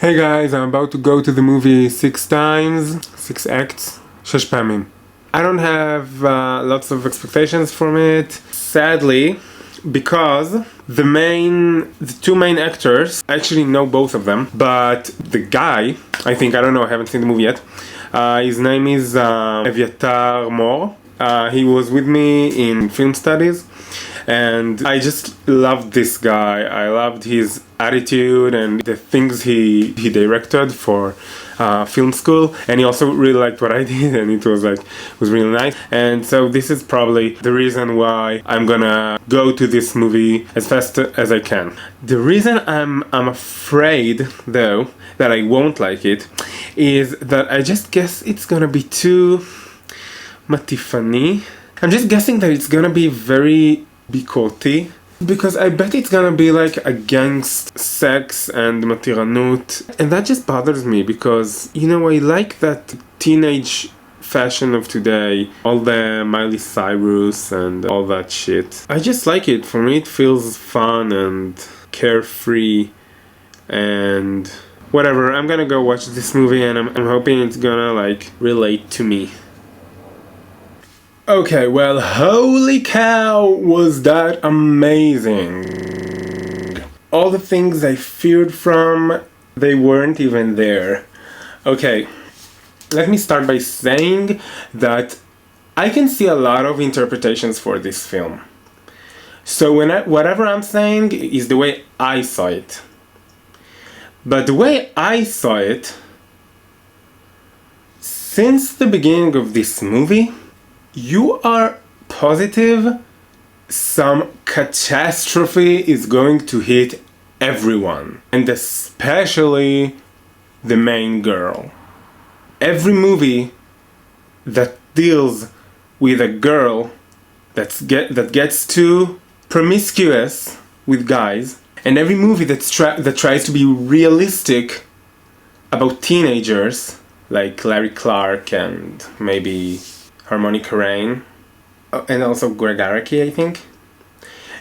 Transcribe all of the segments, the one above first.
Hey guys, I'm about to go to the movie 6 times, 6 acts, 6 פעמים. I don't have lots of expectations from it, sadly, because the two main actors, I actually know both of them, but the guy, I don't know, I haven't seen the movie yet, his name is Eviatar more. He was with me in film studies, and I just loved this guy. I loved his attitude and the things he directed for film school, and he also really liked what I did, and it was really nice. And so this is probably the reason why I'm gonna go to this movie as fast as I can. The reason I'm afraid, though, that I won't like it is that I just guess it's gonna be too matifani. I'm just guessing that it's gonna be very bikoti, because I bet it's gonna be like against sex and matiranut, and that just bothers me because, you know, I like that teenage fashion of today, all the Miley Cyrus and all that shit. I just like it. For me it feels fun and carefree and whatever. I'm gonna go watch this movie, and I'm hoping it's gonna like relate to me. Okay, well, holy cow, was that amazing. All the things I feared from, they weren't even there. Okay, let me start by saying that I can see a lot of interpretations for this film. So whatever I'm saying is the way I saw it. But the way I saw it, since the beginning of this movie, you are positive some catastrophe is going to hit everyone, and especially the main girl. Every movie that deals with a girl that gets too promiscuous with guys, and every movie that tries to be realistic about teenagers, like Larry Clark and maybe Harmonica Rain, and also Greg Araki, I think,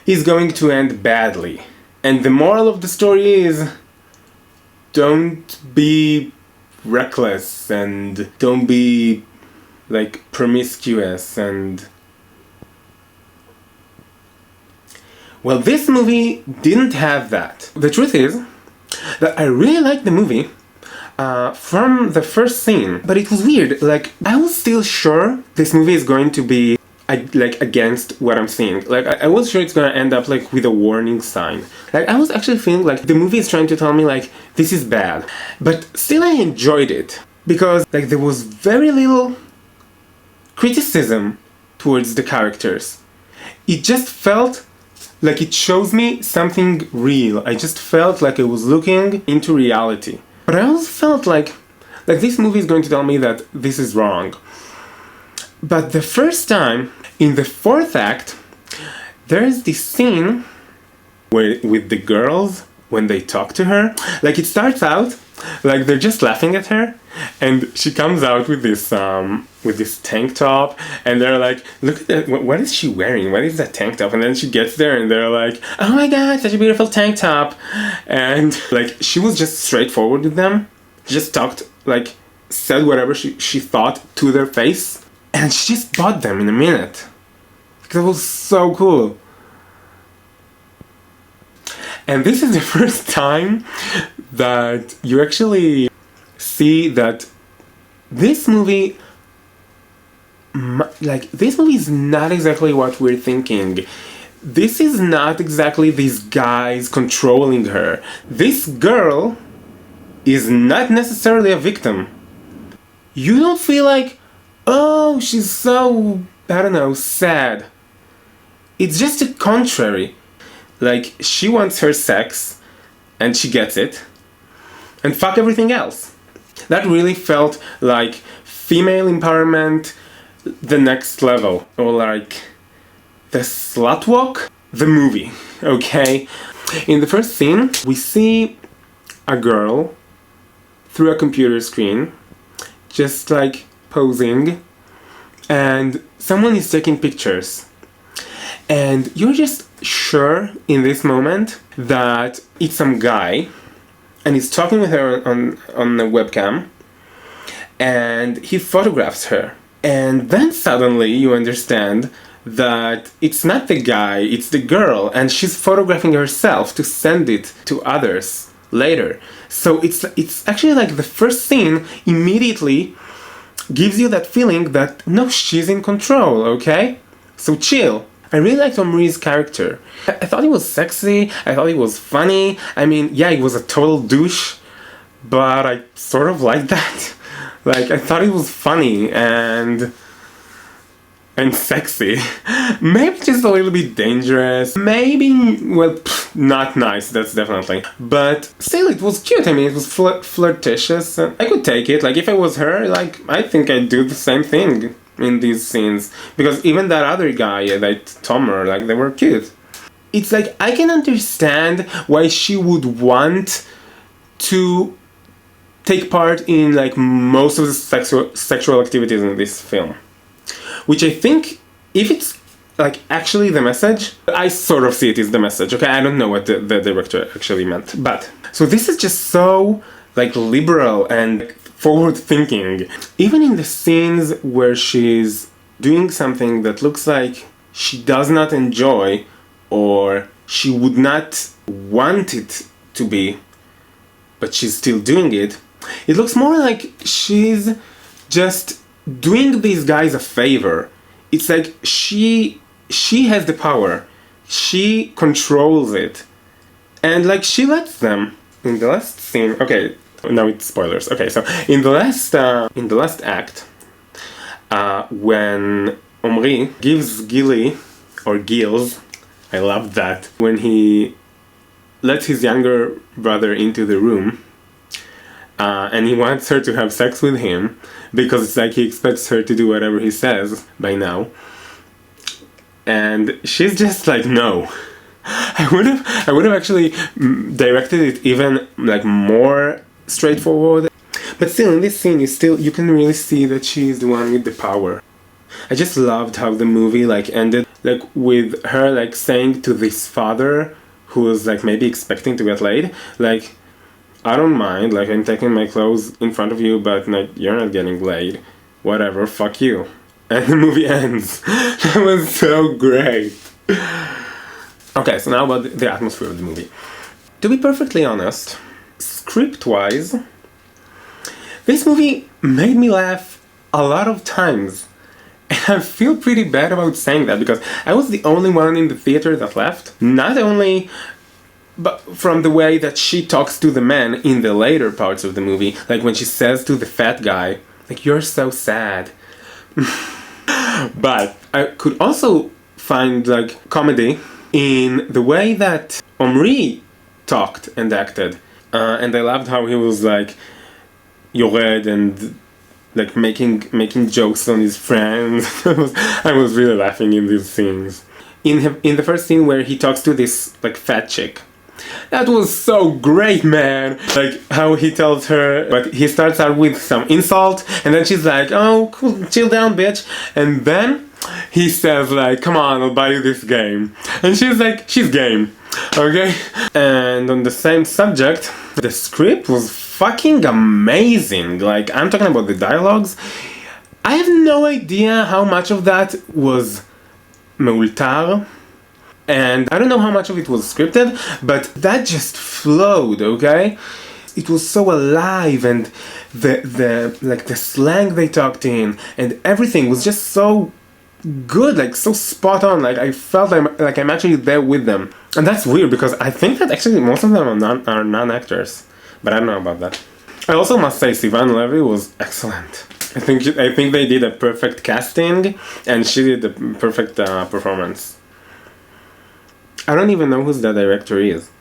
is going to end badly. And the moral of the story is, don't be reckless and don't be like promiscuous. And well, this movie didn't have that. The truth is that I really liked the movie from the first scene, but it was weird. Like, I was still sure this movie is going to be like against what I'm seeing. Like, I was sure it's gonna end up like with a warning sign. Like, I was actually feeling like the movie is trying to tell me like this is bad, but still I enjoyed it because like there was very little criticism towards the characters. It just felt like it shows me something real. I just felt like I was looking into reality. But I also felt like this movie is going to tell me that this is wrong. But the first time, in the fourth act, there's this scene with the girls, when they talk to her. Like, it starts out, like they're just laughing at her, and she comes out with this tank top, and they're like, look at that, what is she wearing? What is that tank top? And then she gets there, and they're like, oh my god, such a beautiful tank top. And like, she was just straightforward with them, just talked, like, said whatever she thought to their face, and she just bought them in a minute. That was so cool. And this is the first time that you actually see that this movie, this movie is not exactly what we're thinking. This is not exactly these guys controlling her. This girl is not necessarily a victim. You don't feel like, oh, she's so, I don't know, sad. It's just the contrary. Like, she wants her sex, and she gets it, and fuck everything else. That really felt like female empowerment, the next level, or like the slut walk, the movie, okay? In the first scene, we see a girl through a computer screen, just like posing, and someone is taking pictures. And you're just sure in this moment that it's some guy and he's talking with her on the webcam, and he photographs her. And then suddenly you understand that it's not the guy, it's the girl, and she's photographing herself to send it to others later. So it's actually like the first scene immediately gives you that feeling that no, she's in control, okay? So chill. I really liked Omri's character. I thought he was sexy, I thought he was funny. I mean, yeah, he was a total douche, but I sort of liked that. Like, I thought he was funny and sexy. Maybe just a little bit dangerous. Maybe, well, not nice, that's definitely. But still, it was cute. I mean, it was flirtatious. I could take it. Like, if I was her, like, I think I'd do the same thing in these scenes. Because even that other guy, that Tomer, like, they were cute. It's like, I can understand why she would want to take part in, like, most of the sexual activities in this film. Which I think, if it's like actually the message, I sort of see it as the message, okay? I don't know what the director actually meant. But, so this is just so, like, liberal and forward-thinking. Even in the scenes where she's doing something that looks like she does not enjoy, or she would not want it to be, but she's still doing it, it looks more like she's just doing these guys a favor. It's like she has the power. She controls it. And like she lets them. In the last scene, okay, now it's spoilers. Okay, so in the last act, when Omri gives Gilly, or Gills, I love that, when he lets his younger brother into the room, and he wants her to have sex with him, because it's like he expects her to do whatever he says by now. And she's just like, no. I would have actually directed it even like more straightforward. But still, in this scene, you can really see that she's the one with the power. I just loved how the movie like ended, like with her like saying to this father who was like maybe expecting to get laid, like, I don't mind, like, I'm taking my clothes in front of you, but like, you're not getting laid. Whatever, fuck you. And the movie ends. That was so great. Okay, so now about the atmosphere of the movie. To be perfectly honest, script-wise, this movie made me laugh a lot of times. And I feel pretty bad about saying that, because I was the only one in the theater that laughed. Not only but from the way that she talks to the men in the later parts of the movie, like when she says to the fat guy, like, you're so sad. But I could also find like comedy in the way that Omri talked and acted. And I loved how he was like yored and like making jokes on his friends. I was really laughing in these scenes. In the first scene where he talks to this like fat chick, that was so great, man! Like, how he tells her, but he starts out with some insult, and then she's like, oh, cool, chill down, bitch. And then he says, like, come on, I'll buy you this game. And she's like, she's game, okay? And on the same subject, the script was fucking amazing. Like, I'm talking about the dialogues. I have no idea how much of that was meultar, and I don't know how much of it was scripted, but that just flowed, okay? It was so alive, and the slang they talked in, and everything was just so good, like so spot on. Like I felt like I'm actually there with them, and that's weird because I think that actually most of them are non-actors, but I don't know about that. I also must say Sivan Levy was excellent. I think they did a perfect casting, and she did a perfect performance. I don't even know who the director is.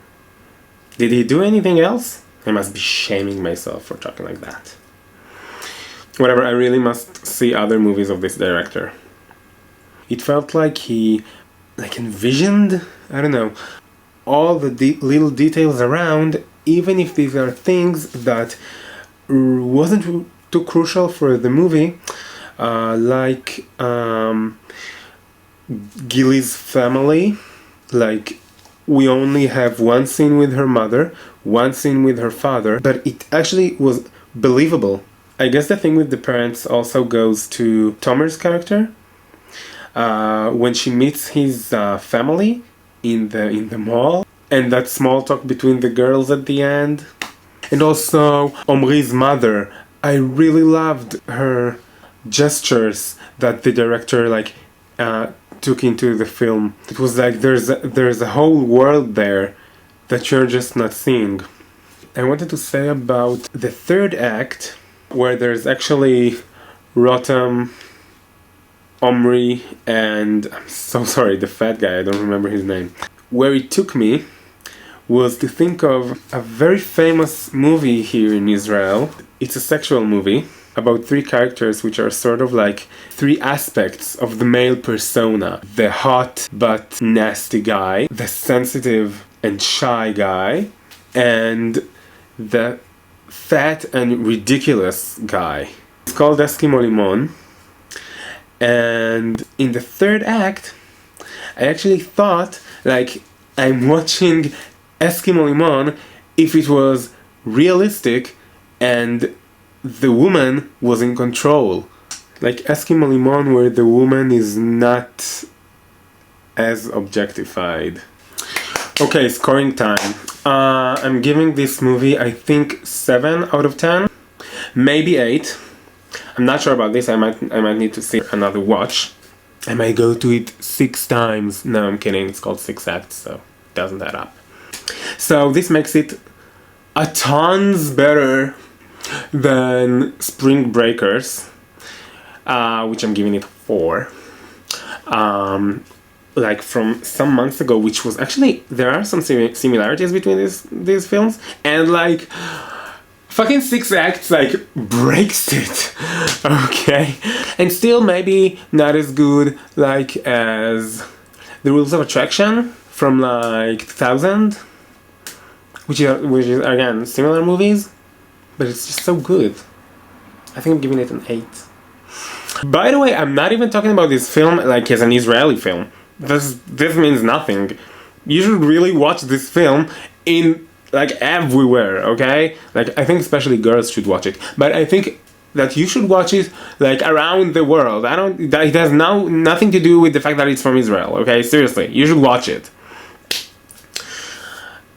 Did he do anything else? I must be shaming myself for talking like that. Whatever, I really must see other movies of this director. It felt like he like envisioned, I don't know, all the little details around, even if these are things that wasn't too crucial for the movie, like Gilly's family. Like we only have one scene with her mother, one scene with her father, but it actually was believable. I guess the thing with the parents also goes to Tomer's character. When she meets his family in the mall, and that small talk between the girls at the end. And also Omri's mother. I really loved her gestures that the director took into the film. It was like there's a whole world there that you're just not seeing. I wanted to say about the third act, where there's actually Rotem, Omri, and I'm so sorry, the fat guy, I don't remember his name. Where it took me was to think of a very famous movie here in Israel. It's a sexual movie about three characters which are sort of like three aspects of the male persona. The hot but nasty guy, the sensitive and shy guy, and the fat and ridiculous guy. It's called Eskimo Limon. And in the third act, I actually thought like I'm watching Eskimo Limon if it was realistic and the woman was in control. Like Eskimo Limon where the woman is not as objectified. Okay, scoring time. I'm giving this movie, I think, 7 out of 10. Maybe 8. I'm not sure about this. I might need to see another watch. I might go to it 6 times. No, I'm kidding. It's called 6 acts, so it doesn't add up. So this makes it a tons better than Spring Breakers, which I'm giving it 4. Like from some months ago, which was actually, there are some similarities between these films, and like fucking 6 acts like breaks it. Okay, and still maybe not as good like as The Rules of Attraction from like 2000, which is again similar movies, but it's just so good. I think I'm giving it an 8. By the way, I'm not even talking about this film like as an Israeli film. This means nothing. You should really watch this film in like everywhere, okay? Like I think especially girls should watch it. But I think that you should watch it like around the world. It has nothing to do with the fact that it's from Israel, okay? Seriously, you should watch it.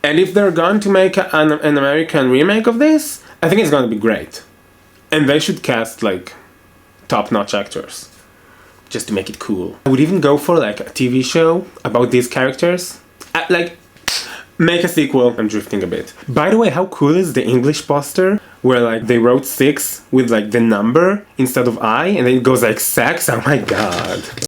And if they're going to make an American remake of this, I think it's going to be great. And they should cast like top-notch actors just to make it cool. I would even go for like a TV show about these characters. Like, make a sequel. I'm drifting a bit. By the way, how cool is the English poster where like they wrote 6 with like the number instead of I, and then it goes like sex? Oh my god.